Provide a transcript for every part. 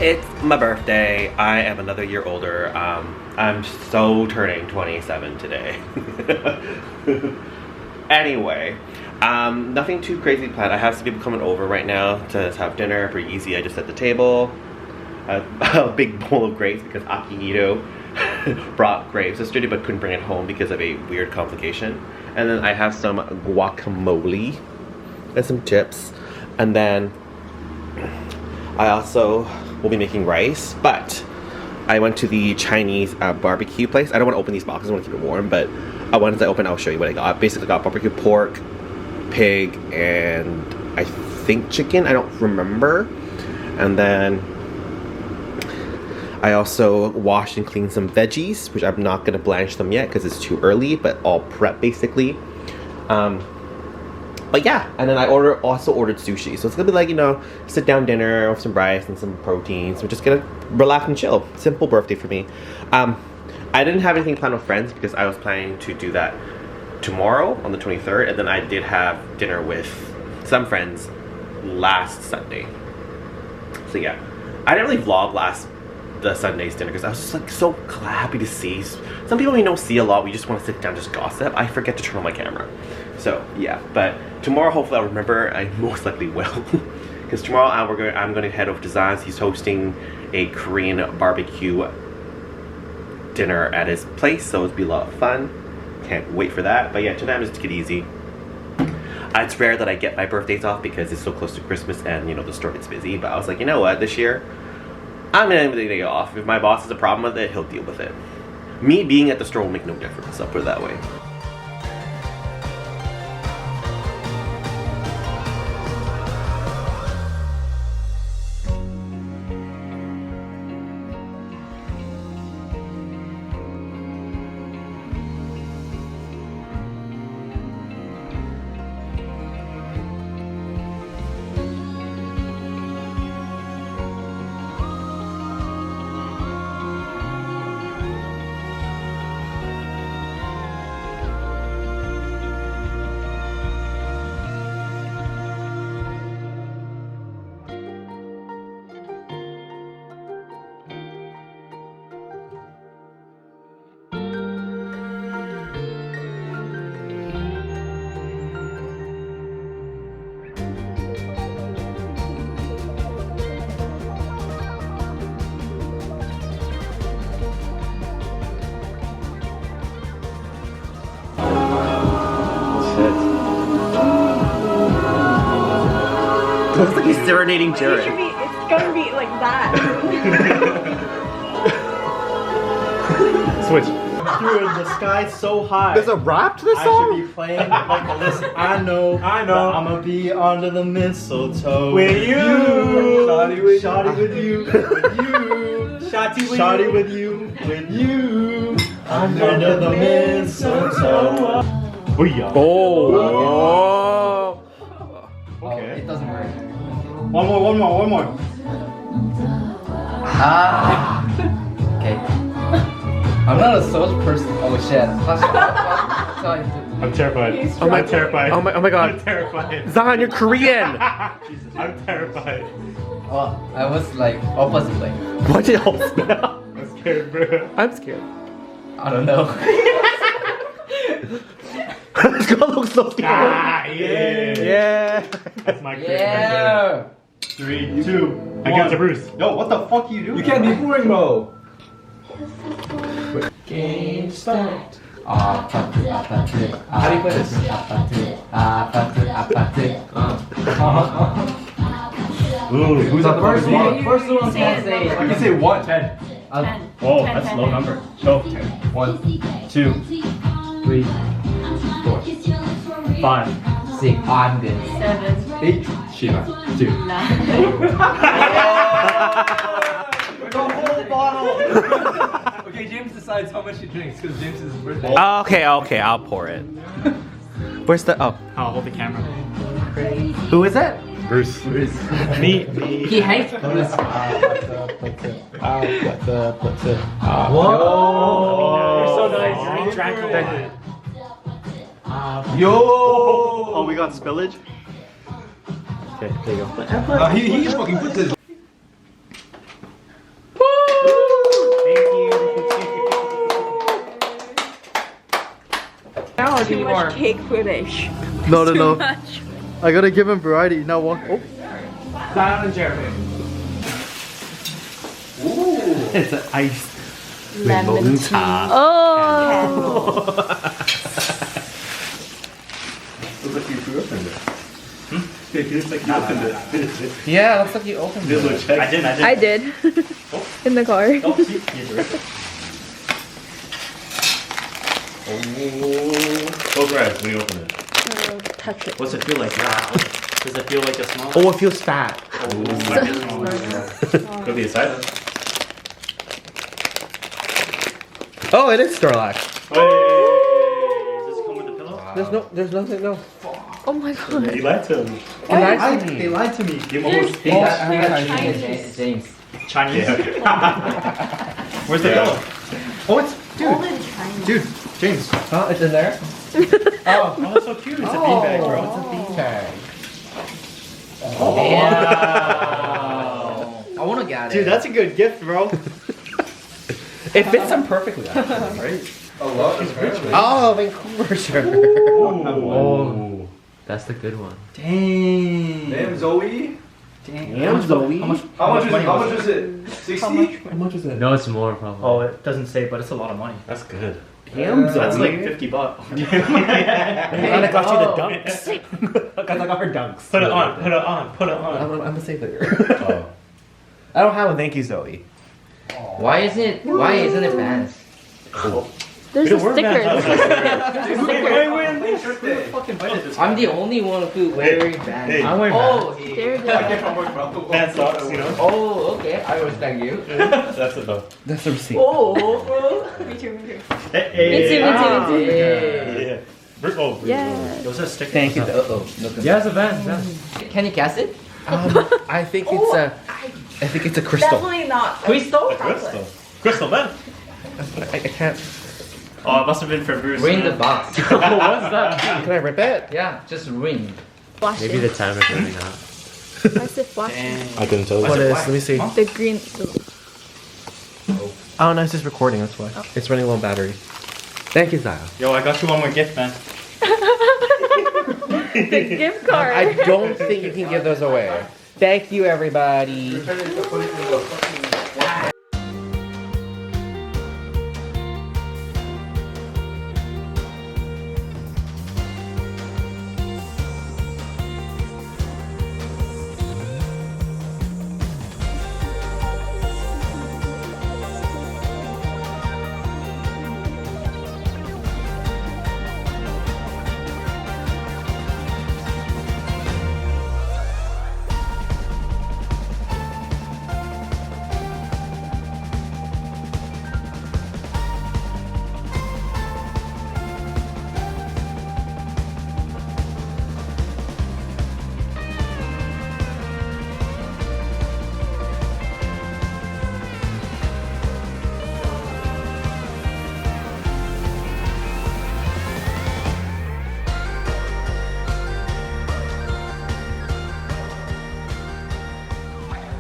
It's my birthday. I am another year older. I'm so turning 27 today. Anyway, nothing too crazy planned. I have some people coming over right now to have dinner. Pretty easy. I just set the table. A big bowl of grapes because Akihito brought grapes yesterday but couldn't bring it home because of a weird complication. And then I have some guacamole and some chips. And then I also will be making rice, but I went to the Chinese barbecue place. I don't want to open these boxes, I want to keep it warm, but once I open, I'll show you what I got. Basically got barbecue pork, pig, and I think chicken, I don't remember. And then I also washed and cleaned some veggies, which I'm not going to blanch them yet because it's too early, but all prep basically. But yeah, and then I also ordered sushi. So it's gonna be like, you know, sit down dinner with some rice and some proteins. We're just gonna relax and chill. Simple birthday for me. I didn't have anything planned with friends because I was planning to do that tomorrow on the 23rd. And then I did have dinner with some friends last Sunday. So yeah, I didn't really vlog the Sunday's dinner because I was just like so happy to see. Some people we don't see a lot, we just want to sit down just gossip. I forget to turn on my camera. So yeah, but tomorrow hopefully I'll remember. I most likely will. Because tomorrow I'm going to head over to Zan's. He's hosting a Korean barbecue dinner at his place, so it'll be a lot of fun. Can't wait for that. But yeah, tonight I'm just taking it easy. It's rare that I get my birthdays off because it's so close to Christmas and you know the store gets busy. But I was like, you know what, this year I'm gonna take the day off. If my boss has a problem with it, he'll deal with it. Me being at the store will make no difference, I'll put it that way. Looks like he's serenading Jared. It's gonna be like that. Switch. Through the sky so high. There's a rap to this song? I should be playing like listen. I know. I'ma be under the mistletoe. With you. Shawty with you. With you. Shawty with you. With you. Under the mistletoe. Oh. Okay. It doesn't work. One more. Okay. I'm not a social person. Oh shit. I'm terrified. I'm terrified. Oh my god. I'm terrified. Zan, you're Korean. I'm terrified. Oh, I was like opposite way. Why'd you all smell? I'm scared, bro. I'm scared. I don't know. This girl looks so scared. Ah, yeah. Yeah. That's my Yeah. 3, 2, I got to Bruce. Yo, what the fuck you doing? You can't be boring, bro. Game start. How do you play this? Ooh, who's at the First bottom? one can't say it. You can say 1, 10. Oh, that's a low number. Go. 1, 2, 3, 4, 5, 6. I'm good. 7, 8. Shiva. 2. 9. The whole bottle. Okay, James decides how much he drinks because James is his birthday. Okay, I'll pour it. Where's the I'll hold the camera. Who is it? Bruce. Me. He hates this. Whoa. You're so nice. You drank it. Yo. Oh, we got spillage? Okay, there you go. He fucking puts his. now or do Too you much more? cake footage. No, no, Too no. much. I gotta give him variety. Now one. Oh. Zion and Jeremy. Ooh. It's an ice. Lemon tea. tea. Oh. Looks like you opened it. It looks like you opened it. Yeah, looks like you opened it. I didn't. I did. In the car. Oh, see? You direct it. Oh. Close your eyes when you open it. Touch it. What's it feel like? Does it feel like a small? Oh, it feels fat. Could be a silence. Oh, it is Starlac. Wait, does this come with the pillow? There's nothing, no. Oh my god. You lied to him. They lied to me. Give almost James. Chinese. Where's the pillow? Oh, it's dude, James. Oh, it's in there? Oh, that's so cute. It's a beanbag, bro. It's a beanbag. Wow. I wanna get it. Dude, that's a good gift, bro. It fits him perfectly, actually, right? Oh, Vancouver shirt. Oh. That's the good one. Dang. Damn, Zoe. Damn, Zoe. How much was it? 60? How much is it? No, it's more probably. Oh, it doesn't say, but it's a lot of money. That's good. Damn, Zoe. That's like $50. And I got you the dunks. Because I got her dunks. Put it on, put it on, put it I'm on. gonna say later. I don't have a thank you, Zoe. Why isn't it bands? There's a sticker. I'm the only one who wearing bands. Hey. I'm wearing Oh, There it is. Pants socks, you know? oh, okay. I was thank you. That's it though. That's the receipt. Me too, me too. Hey, Me too, me too. Yeah. Oh, Yeah. It was a sticker. Thank you. Yeah, it's a van. Yeah. Can you cast it? I think it's a. I think it's a crystal. Definitely not. Crystal? Crystal. Crystal man. I can't. Oh, it must have been for Bruce. Ring the box. What's that? Can I rip it? Yeah, just ring. Flash Maybe the it. timer's running out. Why is it flashing? I couldn't tell. What is? Let me see. The green. Oh no, it's just recording. That's why. It's running low on battery. Thank you, Zion. Yo, I got you one more gift, man. The gift card. I don't think you can give those away. Thank you, everybody.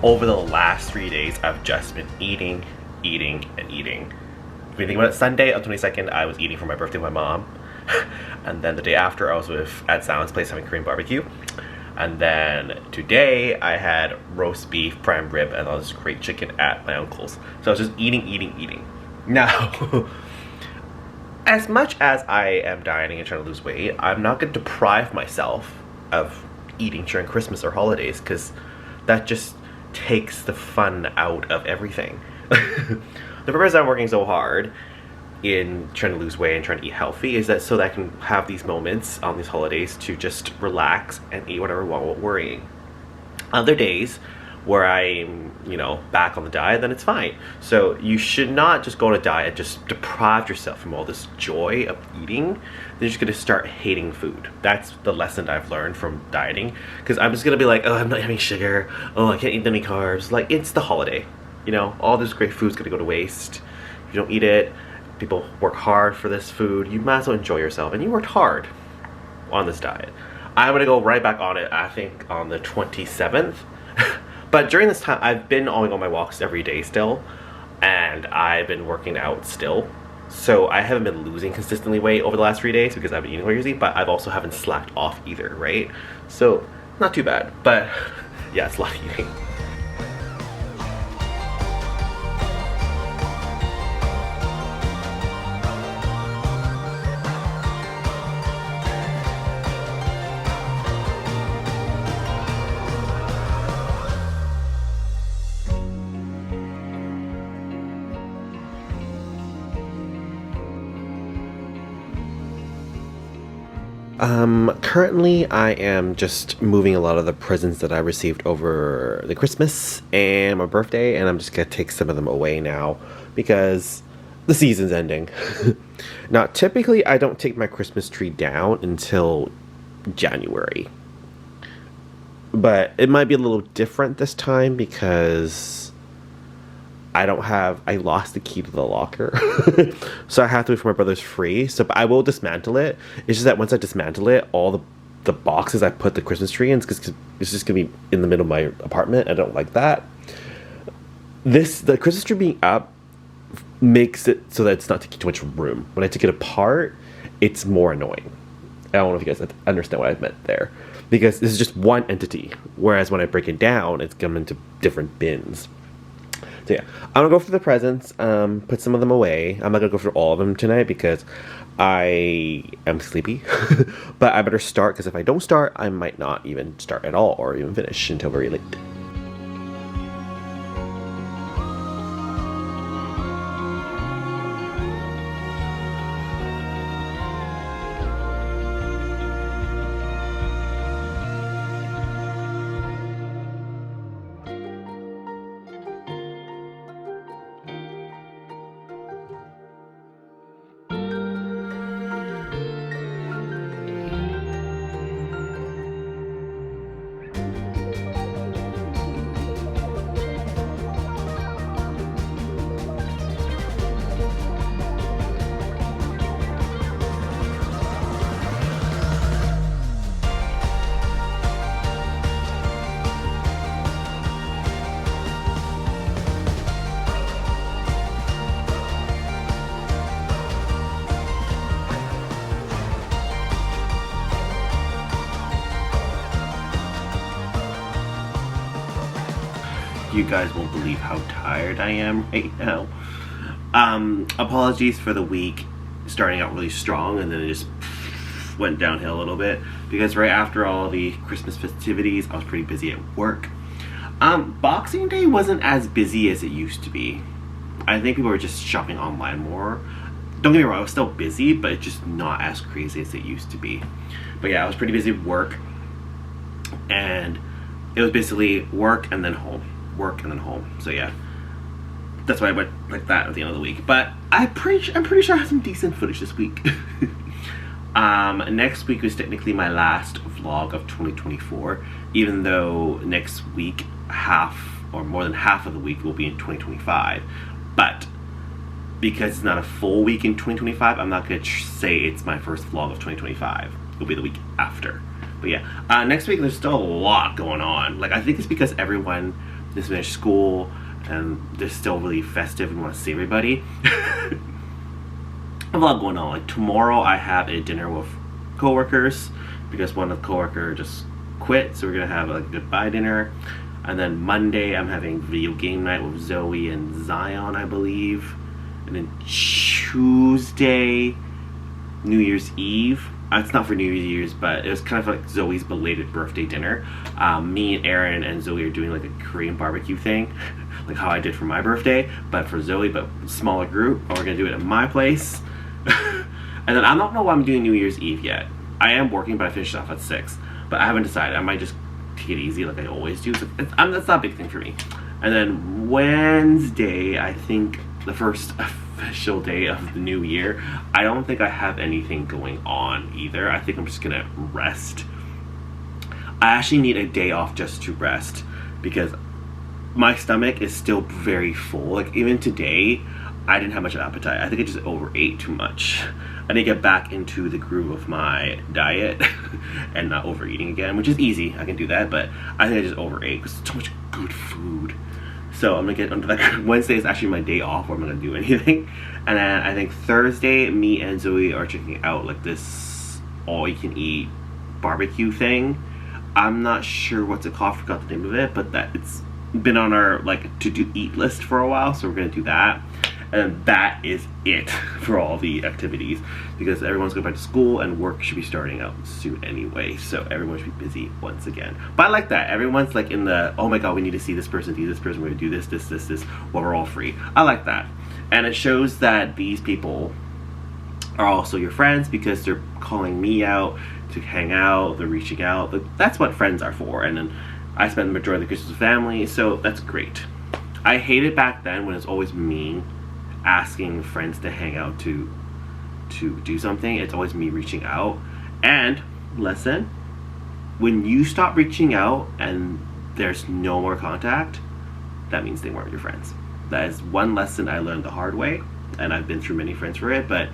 Over the last 3 days, I've just been eating, and eating. If you think about it, Sunday on 22nd, I was eating for my birthday with my mom. And then the day after, I was at Salon's place having Korean barbecue. And then today, I had roast beef, prime rib, and all this great chicken at my uncle's. So I was just eating. Now, as much as I am dieting and trying to lose weight, I'm not going to deprive myself of eating during Christmas or holidays, because that just takes the fun out of everything. The purpose I'm working so hard in trying to lose weight and trying to eat healthy is that so that I can have these moments on these holidays to just relax and eat whatever I want without worrying. Other days where I'm, back on the diet, then it's fine. So you should not just go on a diet, just deprive yourself from all this joy of eating. Then you're just gonna start hating food. That's the lesson I've learned from dieting. Because I'm just gonna be like, oh, I'm not having sugar. Oh, I can't eat any carbs. Like, it's the holiday. All this great food's gonna go to waste. If you don't eat it, people work hard for this food. You might as well enjoy yourself. And you worked hard on this diet. I'm gonna go right back on it, I think, on the 27th. But during this time, I've been going on my walks every day still, and I've been working out still. So I haven't been losing consistently weight over the last 3 days because I've been eating crazy, but I've also haven't slacked off either, right? So not too bad, but yeah, it's a lot of eating. Currently I am just moving a lot of the presents that I received over the Christmas and my birthday, and I'm just gonna take some of them away now because the season's ending. Now, typically I don't take my Christmas tree down until January, but it might be a little different this time because I lost the key to the locker. So I have to wait for my brother's free. So but I will dismantle it. It's just that once I dismantle it, all the boxes I put the Christmas tree in, it's just gonna be in the middle of my apartment. I don't like that. The Christmas tree being up makes it so that it's not taking too much room. When I take it apart, it's more annoying. I don't know if you guys understand what I meant there. Because this is just one entity. Whereas when I break it down, it's coming into different bins. So yeah, I'm gonna go through the presents, put some of them away. I'm not gonna go through all of them tonight because I am sleepy. But I better start, because if I don't start, I might not even start at all or even finish until very late. You guys won't believe how tired I am right now. Apologies for the week starting out really strong and then it just went downhill a little bit because right after all the Christmas festivities, I was pretty busy at work. Boxing Day wasn't as busy as it used to be. I think people were just shopping online more. Don't get me wrong, I was still busy, but it's just not as crazy as it used to be. But yeah, I was pretty busy at work, and it was basically work and then home. Work and then home. So yeah, that's why I went like that at the end of the week. But I'm pretty sure I have some decent footage this week. Next week was technically my last vlog of 2024, even though next week half or more than half of the week will be in 2025. But because it's not a full week in 2025, I'm not gonna say it's my first vlog of 2025. It'll be the week after. But yeah, next week there's still a lot going on. Like, I think it's because everyone just finished school and they're still really festive and want to see everybody. A lot going on. Like tomorrow I have a dinner with coworkers because one of the coworkers just quit, so we're gonna have a goodbye dinner. And then Monday I'm having video game night with Zoe and Zion, I believe. And then Tuesday, New Year's Eve. It's not for New Year's, but it was kind of like Zoe's belated birthday dinner. Me and Aaron and Zoe are doing like a Korean barbecue thing, like how I did for my birthday, but for Zoe, but smaller group. And we're gonna do it at my place. And then I don't know why I'm doing New Year's Eve yet. I am working, but I finished off at 6. But I haven't decided. I might just take it easy like I always do. So that's not a big thing for me. And then Wednesday, I think the first official day of the new year, I don't think I have anything going on either. I think I'm just gonna rest. I actually need a day off just to rest because my stomach is still very full. Like even today, I didn't have much appetite. I think I just overate too much. I need to get back into the groove of my diet and not overeating again, which is easy. I can do that, but I think I just overate because so much good food. So I'm gonna get under like Wednesday is actually my day off where I'm gonna do anything. And then I think Thursday, me and Zoe are checking out like this all-you-can-eat barbecue thing. I'm not sure what's it called, forgot the name of it, but that it's been on our like to-do eat list for a while, so we're gonna do that. And that is it for all the activities, because everyone's going back to school and work should be starting out soon anyway, so everyone should be busy once again. But I like that. Everyone's like in the, oh my god, we need to see this person, we're going to do this, while we're all free. I like that. And it shows that these people are also your friends, because they're calling me out to hang out, they're reaching out. That's what friends are for. And then I spend the majority of the Christmas with family, so that's great. I hated back then when it's always me asking friends to hang out to do something. It's always me reaching out. And lesson, when you stop reaching out and there's no more contact, that means they weren't your friends. That is one lesson I learned the hard way, and I've been through many friends for it. But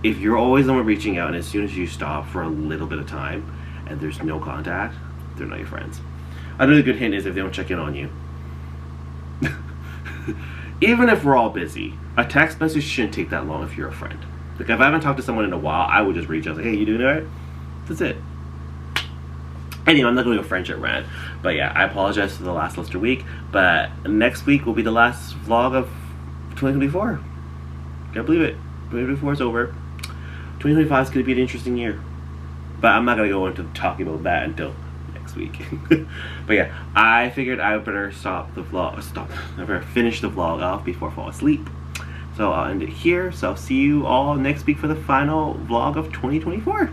if you're always the one reaching out, and as soon as you stop for a little bit of time and there's no contact, they're not your friends. Another good hint is if they don't check in on you. Even if we're all busy, a text message shouldn't take that long if you're a friend. Like if I haven't talked to someone in a while, I would just reach out like, hey, you doing alright? That's it. Anyway, I'm not going to go friendship rant. But yeah, I apologize for the last Lister week. But next week will be the last vlog of 2024. Can't believe it. 2024 is over. 2025 is going to be an interesting year. But I'm not going to go into talking about that until next week. But yeah, I figured I better I better finish the vlog off before I fall asleep. So I'll end it here. So I'll see you all next week for the final vlog of 2024.